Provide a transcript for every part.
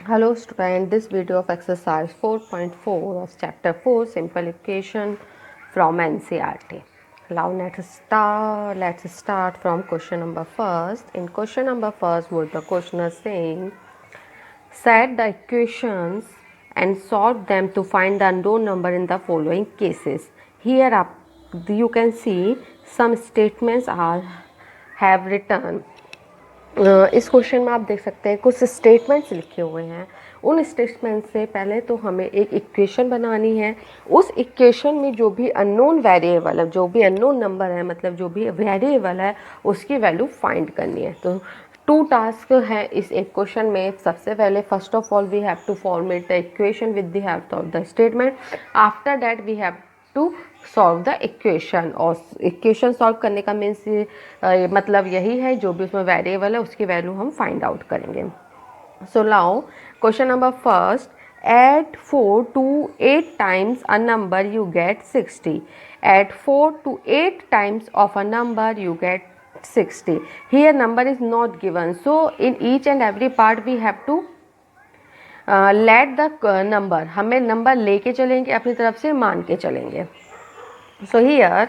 Hello student, this video of exercise 4.4 of chapter 4 simple equation from NCERT. Now let's start from question number first. In question number first, what the question is saying, set the equations and solve them to find the unknown number in the following cases. Here you can see some statements have written. इस question में आप देख सकते हैं कुछ statements लिखे हुए हैं. उन स्टेटमेंट से पहले तो हमें एक इक्वेशन बनानी है. उस इक्वेशन में जो भी अननोन वेरिएबल है, जो भी अननोन नंबर है, मतलब जो भी वेरिएबल है, उसकी वैल्यू फाइंड करनी है. तो 2 टास्क है इस एक क्वेश्चन में. सबसे पहले first of all we have to format the equation with the help of the statement. After that we have to solve the equation. और इक्वेशन सॉल्व करने का मीन्स मतलब यही है, जो भी उसमें वेरिएबल है उसकी वैल्यू हम फाइंड आउट करेंगे. So now question number first, add 4 to 8 times a number you get 60. Add 4 to 8 times of a number you get 60. Here number is not given, so in each and every part we have to let the number, हमें number लेके चलेंगे, अपनी तरफ से मान के चलेंगे. So here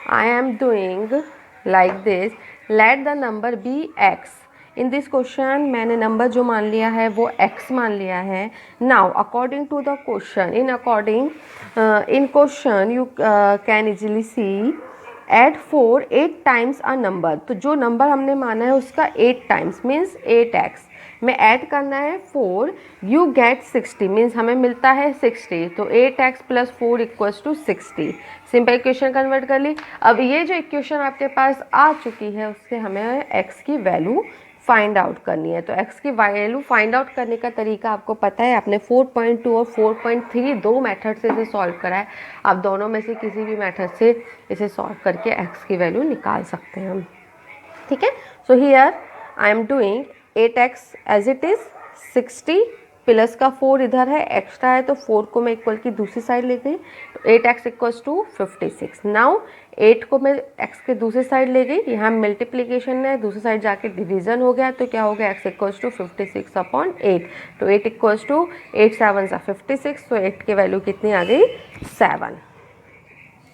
I am doing like this, let the number be x. In this question मैंने नंबर जो मान लिया है वो x मान लिया है. Now according to the question, in question you can easily see add 4 8 times a number. तो जो नंबर हमने माना है उसका 8 टाइम्स मीन्स 8x में ऐड करना है 4, यू गेट 60 मीन्स हमें मिलता है 60. तो 8x plus 4 equals to 60. Simple equation convert कर ली. अब ये जो इक्वेशन आपके पास आ चुकी है उससे हमें x की वैल्यू फाइंड आउट करनी है. तो x की वैल्यू फाइंड आउट करने का तरीका आपको पता है. आपने 4.2 और 4.3 दो मेथड से इसे सॉल्व करा है. आप दोनों में से किसी भी मेथड से इसे सॉल्व करके x की वैल्यू निकाल सकते हैं हम. ठीक है. So here I am doing 8x as it is 60 plus का 4 इधर है, एक्स्ट्रा है तो 4 को मैं इक्वल की दूसरी साइड ले गई. तो 8x इक्वल्स टू 56. नाउ 8 को मैं x के दूसरी साइड ले गई, यहाँ मल्टीप्लिकेशन है, दूसरी साइड जाके डिवीजन हो गया. तो क्या हो गया, x इक्वल्स टू 56 अपॉन 8. तो 8 इक्वल्स टू 8 7 56. तो 8 की वैल्यू कितनी आ गई, 7.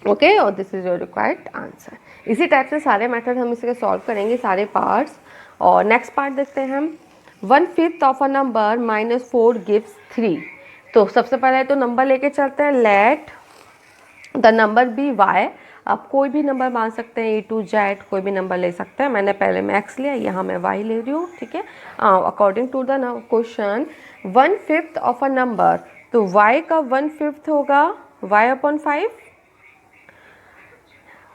ओके, और this is your required answer. इसी टाइप से सारे मेथड हम इसके सॉल्व करेंगे, सारे पार्ट्स. और नेक्स्ट पार्ट देखते हैं हम. 1/5 ऑफ अ नंबर -4 गिव्स 3. तो सबसे पहले तो नंबर लेके चलते हैं. Let the number be y. आप कोई भी नंबर मान सकते हैं, A to Z कोई भी नंबर ले सकते हैं. मैंने पहले में x लिया, यहाँ मैं y ले रही हूँ. ठीक है. According to the question 1/5 of a number, तो y का 1/5 होगा y अपॉन 5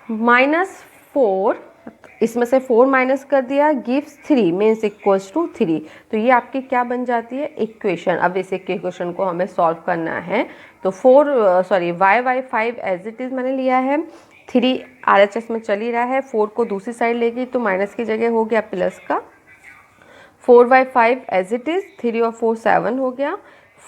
-4, इसमें से 4 माइनस कर दिया, गिव्स 3 मीन्स इक्वल्स टू 3. तो ये आपकी क्या बन जाती है, इक्वेशन. अब इस इक्वेशन को हमें सॉल्व करना है. तो y 5 एज इट इज़ मैंने लिया है. 3 RHS में चल ही रहा है. 4 को दूसरी साइड ले गई तो माइनस की जगह हो गया प्लस का. 4/5 एज इट इज़, 3 और 4 7 हो गया.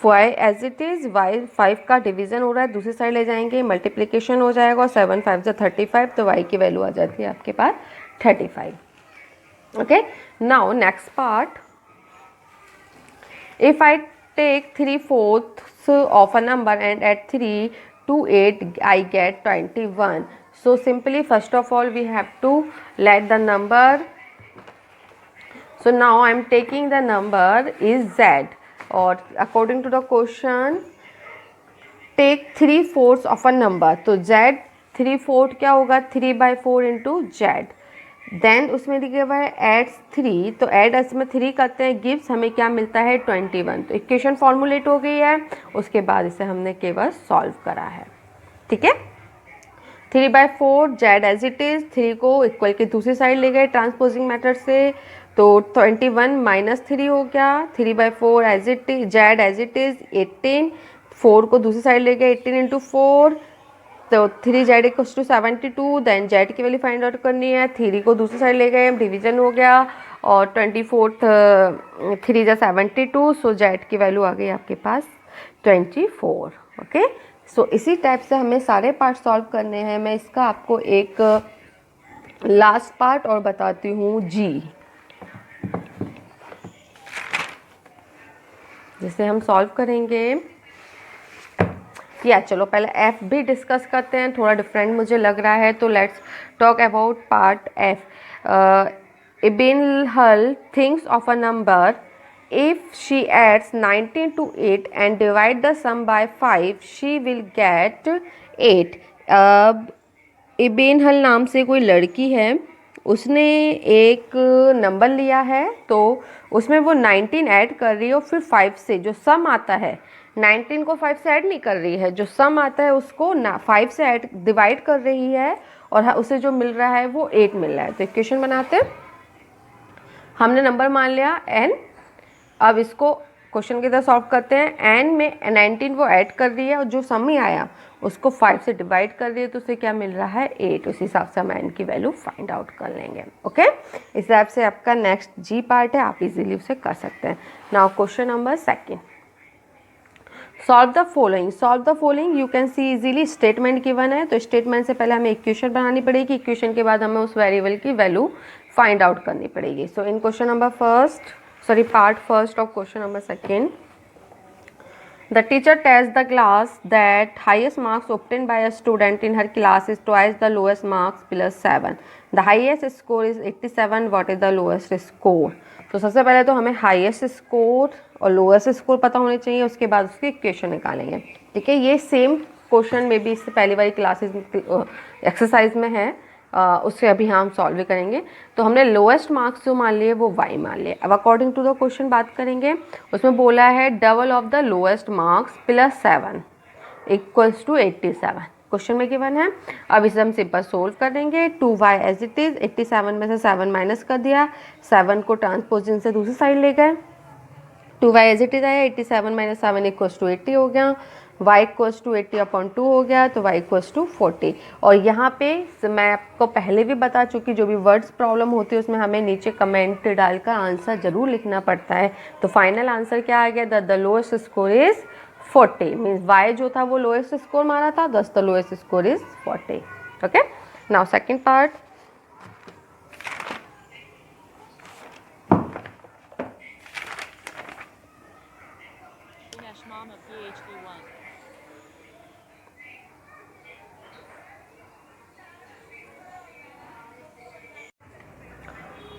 y as it is, y 5 का डिवीज़न हो रहा है, दूसरी साइड ले जाएंगे, मल्टीप्लिकेशन हो जाएगा. 7 5 जा 35. तो y की वैल्यू आ जाती है आपके पास 35. okay, now next part, if I take 3/4 of a number and add 3 to 8 I get 21. So simply first of all we have to let the number. So now I am taking the number is z, or according to the question take 3/4 of a number. तो z 3/4 क्या होगा, 3/4 into z. Then उसमें दिया हुआ है ads 3, तो add इसमें 3 करते हैं, गिव्स हमें क्या मिलता है 21. तो इक्वेशन फॉर्मुलेट हो गई है. उसके बाद इसे हमने केवल सॉल्व करा है. ठीक है. 3/4 z एज इट इज़, 3 को इक्वल की दूसरी साइड ले गए ट्रांसपोजिंग मेथड से. तो 21 - 3 हो गया. 3/4 as it is, z as it is 18. 4 को दूसरी साइड ले गए, 18 इंटू 4. तो 3z equals to 72. Then z की वैल्यू फाइंड आउट करनी है. 3 को दूसरी साइड ले गए, डिवीजन हो गया. और 24 3 जा 72. सो z की वैल्यू आ गई आपके पास 24. ओके. सो इसी टाइप से हमें सारे पार्ट सॉल्व करने हैं. मैं इसका आपको एक लास्ट पार्ट और बताती हूँ, जी. जिसे हम सॉल्व करेंगे। या चलो पहले एफ भी डिस्कस करते हैं, थोड़ा डिफरेंट मुझे लग रहा है, तो let's talk about part F. इबिन हल thinks of a number, if she adds 19 to 8 and divide the sum by 5 she will get 8। अब इबिन हल नाम से कोई लड़की है, उसने एक नंबर लिया है, तो उसमें वो 19 ऐड कर रही है और फिर 5 से जो सम आता है, 19 को 5 से ऐड नहीं कर रही है, जो सम आता है उसको 5 से ऐड डिवाइड कर रही है और उसे जो मिल रहा है वो 8 मिल रहा है। तो इक्वेशन बनाते हैं। हमने नंबर मान लिया n, अब इसको क्वेश्चन की तरह सॉल्व करते हैं। n में 19 वो ऐड कर रही है और जो सम ही आया उसको 5 से डिवाइड कर रही है, तो उसे क्या मिल रहा है 8। उस हिसाब से हम n की वैल्यू फाइंड आउट कर लेंगे। ओके, इस हिसाब से आपका नेक्स्ट जी पार्ट है, आप इजीली उसे कर सकते हैं। Now question number second, solve the following. Solve the following you can see easily, statement given है तो स्टेटमेंट से पहले हमें इक्वेशन बनानी पड़ेगी, इक्वेशन के बाद हमें उस वेरिएबल की वैल्यू फाइंड आउट करनी पड़ेगी। So in question number first, sorry, part first of question number second, the teacher tells the class that highest marks obtained by a student in her class is twice the lowest marks plus 7। the highest score is 87। what is the lowest score? तो सबसे पहले तो हमें highest score और lowest score पता होने चाहिए, उसके बाद उसकी इक्वेशन निकालेंगे। ठीक है, ये सेम क्वेश्चन में भी इससे पहली वाली क्लासेस एक्सरसाइज में है, उससे अभी हम सॉल्व भी करेंगे। तो हमने लोएस्ट मार्क्स जो मान लिए वो y मान लिए। अब अकॉर्डिंग टू द क्वेश्चन बात करेंगे, उसमें बोला है double of the lowest marks plus 7 equals to 87, question में गिवन है। अब इसे हम सिंपल सोल्व करेंगे। 2y एज इट इज, 87 में से 7 माइनस कर दिया, 7 को ट्रांसपोजिशन से दूसरी साइड ले गए, 2y एज इट इज आया, 87 माइनस 7 इक्वल्स टू 80 हो गया, y इक्वल्स टू 80/2 हो गया, तो y इक्वल्स टू 40। और यहाँ पे मैं आपको पहले भी बता चुकी, जो भी वर्ड्स प्रॉब्लम होती है उसमें हमें नीचे कमेंट डालकर आंसर जरूर लिखना पड़ता है। तो फाइनल आंसर क्या आ गया, the lowest score is 40, means y जो था वो लोएस्ट स्कोर मारा था, दस the lowest score is 40। Okay, now second part,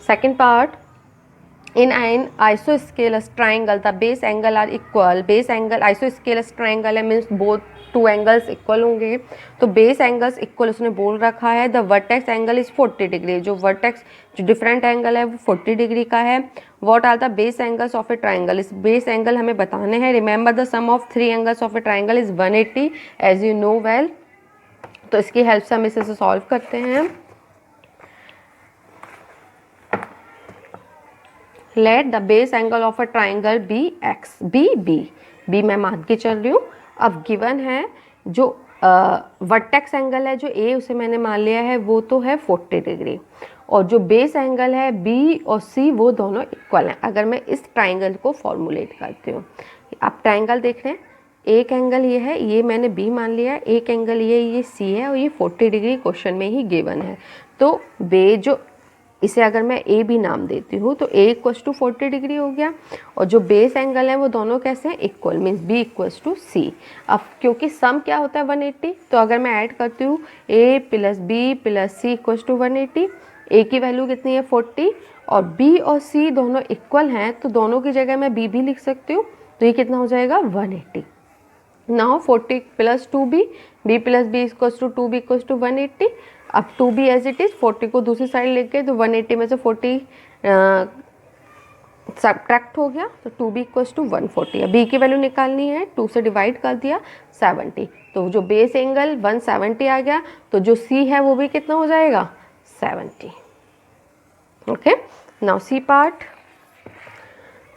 second part, in an isosceles triangle the base angle are equal। base angle isosceles triangle है, means both two angles equal होंगे, तो base angles equal उसने बोल रखा है। The vertex angle is 40 degree, जो vertex जो different angle है वो 40 डिग्री का है। What are the base angles of a triangle, इस बेस एंगल हमें बताने हैं। Remember the sum of 3 angles of a triangle is 180 as you know well. तो इसकी हेल्प से हम इसे सॉल्व करते हैं। Let the base angle of a triangle be x, B मैं मान के चल रही हूँ। अब गिवन है जो वर्टेक्स एंगल है जो ए, उसे मैंने मान लिया है वो तो है 40 डिग्री, और जो बेस एंगल है बी और सी वो दोनों इक्वल हैं। अगर मैं इस ट्राइंगल को फॉर्मुलेट करती हूँ, आप ट्राइंगल देख रहे हैं, एक एंगल ये है, ये मैंने बी मान लिया है, एक एंगल ये सी है, और ये 40 डिग्री क्वेश्चन में ही गिवन है। तो बे जो इसे अगर मैं ए भी नाम देती हूँ तो ए इक्वल्स टू 40 डिग्री हो गया, और जो बेस एंगल है वो दोनों कैसे हैं, equal, means B equals to C. अब क्योंकि सम क्या होता है 180, तो अगर मैं ऐड करती हूँ A plus B plus C equals to 180, A की वैल्यू कितनी है 40, और बी और सी दोनों इक्वल हैं, तो दोनों की जगह मैं बी भी लिख सकती हूँ, तो ये कितना हो जाएगा 180। Now 40 plus 2b, b plus B equals to 2b equals to 180। अब 2b एज इट इज़, 40 को दूसरी साइड लेके, तो 180 में से 40 सब्ट्रैक्ट हो गया, तो 2b इक्वल्स टू 140। अब b की वैल्यू निकालनी है, 2 से डिवाइड कर दिया 70, तो जो बेस एंगल 170 आ गया, तो जो c है वो भी कितना हो जाएगा 70। Okay, now C part,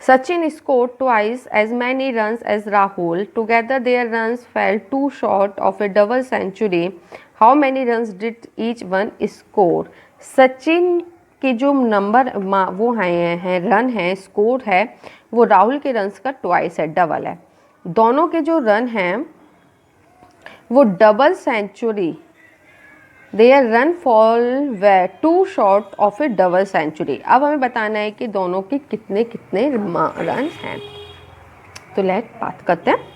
Sachin scored twice as many runs as Rahul. Together their runs fell too short of a double century. How many runs did each one score? Sachin के जो नंबर वो हैं रन है, score है, वो राहुल के runs का twice है, डबल है। दोनों के जो रन हैं वो double century, their run fall way two short of a double century. अब हमें बताना है कि दोनों के कितने कितने रन हैं। तो लेट बात करते हैं।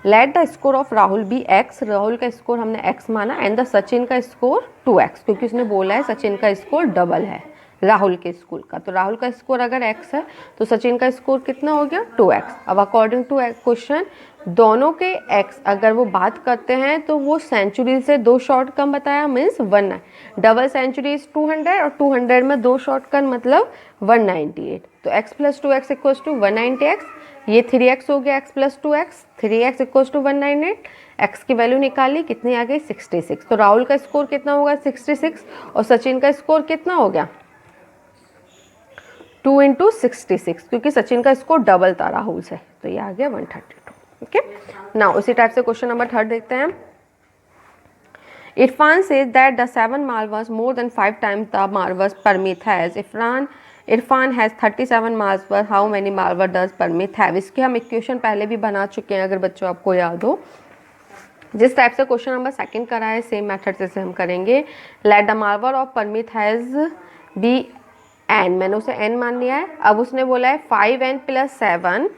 Let the score of Rahul be x, Rahul का स्कोर हमने एक्स माना, एंड द सचिन का स्कोर 2x, क्योंकि उसने बोला है सचिन का स्कोर डबल है राहुल के स्कोर का। तो राहुल का स्कोर अगर x है तो सचिन का स्कोर कितना हो गया 2x। अब अकॉर्डिंग टू क्वेश्चन दोनों के x अगर वो बात करते हैं तो वो सेंचुरी से 2 शॉट कम बताया, मीन्स 1, डबल सेंचुरी इज 200 और 200 में 2 शॉट कम मतलब 198। तो x plus 2x equals to 190x, ये 3x हो गया, x plus 2x, 3x equals to 198। x की वैल्यू निकाली, कितनी आ गई 66। तो राहुल का स्कोर कितना होगा 66 और सचिन का स्कोर कितना हो गया 2 इंटू 66, क्योंकि सचिन का स्कोर डबल था राहुल से, तो ये आ गया 132। ओके, नाउ उसी टाइप से क्वेश्चन नंबर 3 देखते हैं। Irfan says that the 7 marbles more than 5 times the marbles Parmit has. Irfan has 37 marble, how many marble does Parmit have. इसके हम इक्वेशन पहले भी बना चुके हैं, अगर बच्चों आपको याद हो। जिस टाइप से क्वेश्चन नंबर 2 करा है सेम मेथड से हम करेंगे। Let the marble of Parmit has be n, मैंने उसे n मान लिया है। अब उसने बोला है 5n plus 7।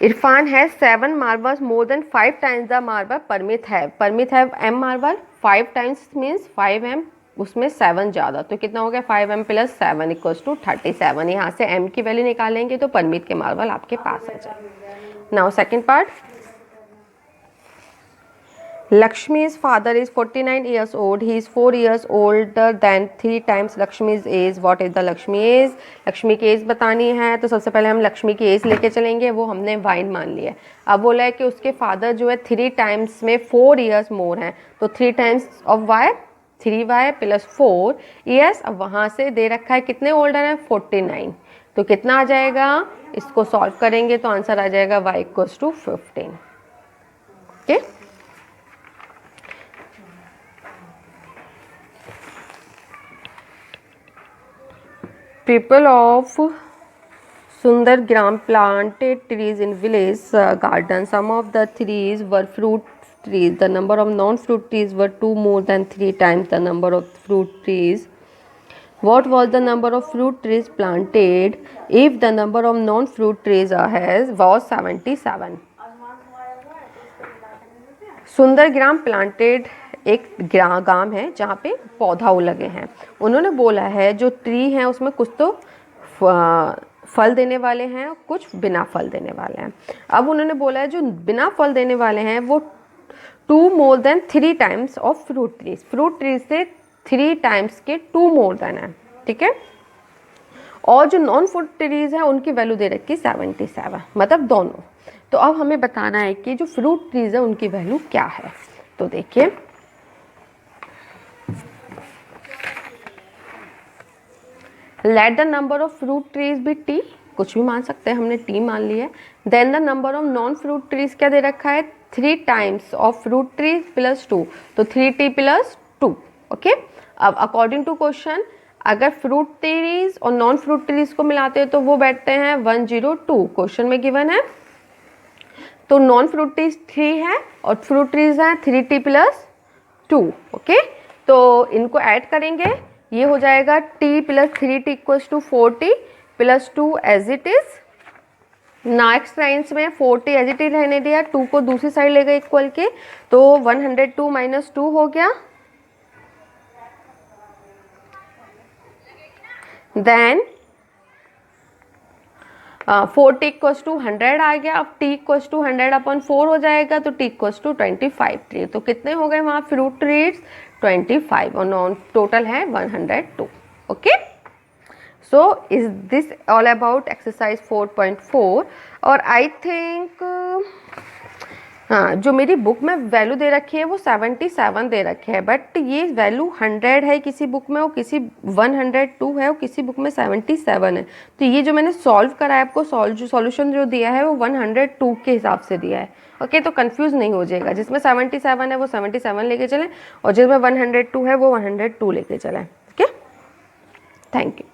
Irfan has 7 marbles more than 5 times the marble Parmit have. Parmit have m marble, 5 times means 5m, उसमें 7 ज़्यादा, तो कितना हो गया 5m प्लस 7 इक्वल्स टू 37। यहाँ से m की वैल्यू निकालेंगे तो परमित के मार्बल आपके पास आ जाए। Now second part. Lakshmi's father is 49 years old. He is 4 years older than 3 times Lakshmi's age. What is the Lakshmi age? Lakshmi की एज बतानी है तो सबसे पहले हम लक्ष्मी की एज लेके चलेंगे, वो हमने वाइन मान लिया है। अब बोला है कि उसके फादर जो है 3 टाइम्स में 4 ईयर्स मोर हैं, तो 3 times of Y 3y plus 4 years. अब वहाँ से दे रखा है कितने ओल्डर हैं 49, तो कितना आ जाएगा, इसको सॉल्व करेंगे तो आंसर आ जाएगा y equals to 15। Okay, people of Sundargram planted trees in village garden. Some of the trees were fruit trees. The number of non-fruit trees were 2 more than 3 times the number of fruit trees. What was the number of fruit trees planted if the number of non-fruit trees was 77? सुंदरग्राम planted एक गांव है जहाँ पे पौधा लगे हैं। उन्होंने बोला है जो ट्री हैं उसमें कुछ तो फल देने वाले हैं, कुछ बिना फल देने वाले हैं। अब उन्होंने बोला है जो बिना फल देने वाले हैं वो 2 more than 3 times of fruit trees, fruit trees से 3 टाइम्स के 2 मोर देन है, ठीक है। और जो नॉन फ्रूट ट्रीज हैं उनकी वैल्यू दे रखी 77, मतलब दोनों। तो अब हमें बताना है कि जो फ्रूट ट्रीज है उनकी वैल्यू क्या है। तो देखिए, let the number of fruit trees be T, कुछ भी मान सकते हैं, हमने टी मान लिया है। Then the number of non fruit trees क्या दे रखा है 3 times of fruit trees plus 2, तो 3t प्लस 2। ओके, अब अकॉर्डिंग टू क्वेश्चन अगर फ्रूट ट्रीज और नॉन फ्रूट ट्रीज को मिलाते हैं तो वो बैठते हैं 102, क्वेश्चन में गिवन है। तो नॉन फ्रूट ट्रीज 3 है और फ्रूट ट्रीज है 3t प्लस 2। ओके, तो इनको ऐड करेंगे, ये हो जाएगा t plus 3t equals to 4t plus 2 as it is. Next lines में 4t एज इट इज रहने दिया, 2 को दूसरी साइड ले गए इक्वल के, तो 102 माइनस 2 हो गया। देन 4t इक्वल्स टू 100 आ गया। अब t इक्वल्स टू 100 अपॉन 4 हो जाएगा, तो t इक्वल्स टू 25 ट्री। तो कितने हो गए वहाँ फ्रूट ट्रीज 25 और नॉन टोटल है 102। Okay, so is this all about exercise 4.4। और आई थिंक हाँ, जो मेरी बुक में वैल्यू दे रखी है वो 77 दे रखे है, बट ये वैल्यू 100 है किसी बुक में और किसी 102 है और किसी बुक में 77 है। तो ये जो मैंने सॉल्व करा है आपको सॉल्यूशन जो दिया है वो 102 के हिसाब से दिया है। ओके, तो कंफ्यूज नहीं हो जाएगा, जिसमें 77 है वो 77 लेके चलें और जिसमें 102 है वो 102 लेके चलें। Okay, thank you.